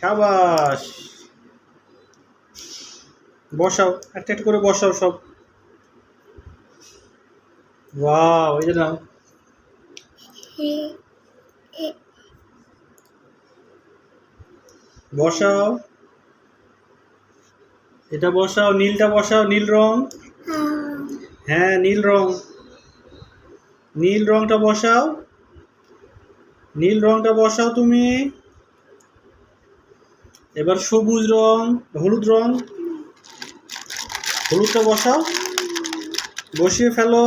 সাবাস। বসাও, একটা একটা করে বসাও সব। ওয়াও, এই যে নাও। বসাও, এটা বসাও, নীলটা বসাও, নীল রং। হ্যাঁ, নীল রং, নীল রংটা বসাও, নীল রংটা বসাও তুমি। এবার সবুজ রং, হলুদ রং, হলুদটা বসাও, বসিয়ে ফেলো।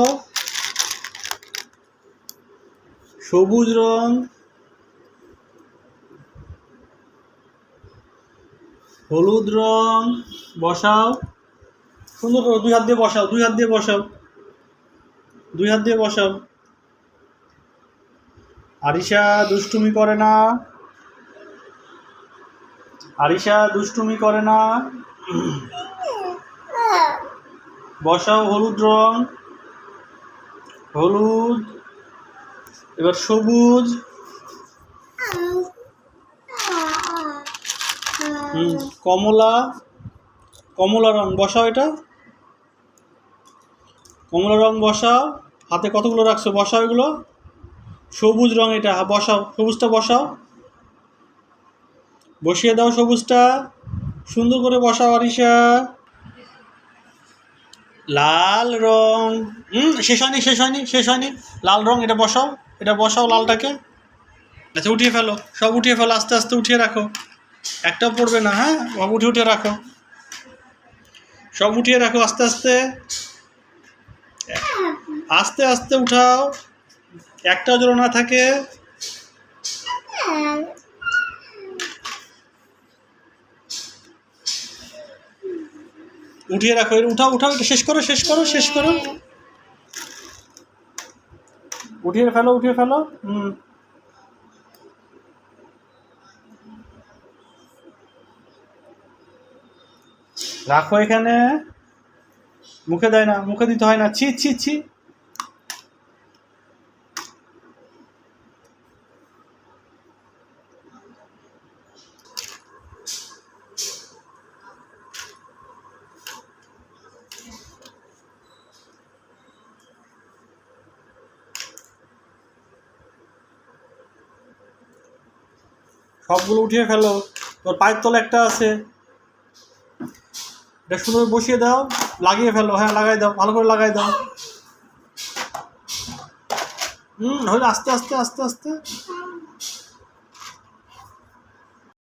সবুজ রং, হলুদ রং বসাও, সুন্দর করে দুই হাত দিয়ে বসাও, দুই হাত দিয়ে বসাও, দুই হাত দিয়ে বসাও। আরিশা দুষ্টুমি করে না, আরিশা দুষ্টুমি করে না। বসাও হলুদ রং, হলুদ। এবার সবুজ, কমলা, কমলা রং বসাও, এটা কমলা রং বসাও। হাতে কতগুলো রাখছো, বসাও এগুলো। সবুজ রং, এটা বসাও, সবুজটা বসাও, বসিয়ে দাও সবুজটা, সুন্দর করে বসাও আরিশা। লাল রং, শেষ হয়নি, শেষ হয়নি, শেষ হয়নি। লাল রং, এটা বসাও, এটা বসাও লালটাকে। আচ্ছা, উঠিয়ে ফেলো, সব উঠিয়ে ফেলো, আস্তে আস্তে উঠিয়ে রাখো, একটাও পড়বে না। হ্যাঁ, সব উঠিয়ে উঠিয়ে রাখো, সব উঠিয়ে রাখো, আস্তে আস্তে, আস্তে আস্তে উঠাও, একটাও যেন না থাকে। উঠিয়ে রাখো, উঠাও উঠাও, এটা শেষ করো, শেষ করো, শেষ করো, উঠিয়ে ফেলো, উঠিয়ে ফেলো। রাখো এখানে, মুখে দেয় না, মুখে দিতে হয় না, ছি ছি ছি। সবগুলো উঠিয়ে ফেলো। তোর পায়ের তলে একটা আছে, এটা সুন্দর বসিয়ে দাও, লাগিয়ে ফেলো। হ্যাঁ, লাগাই দাও, ভালো করে লাগাই দাও। হলে আস্তে আস্তে আস্তে আস্তে।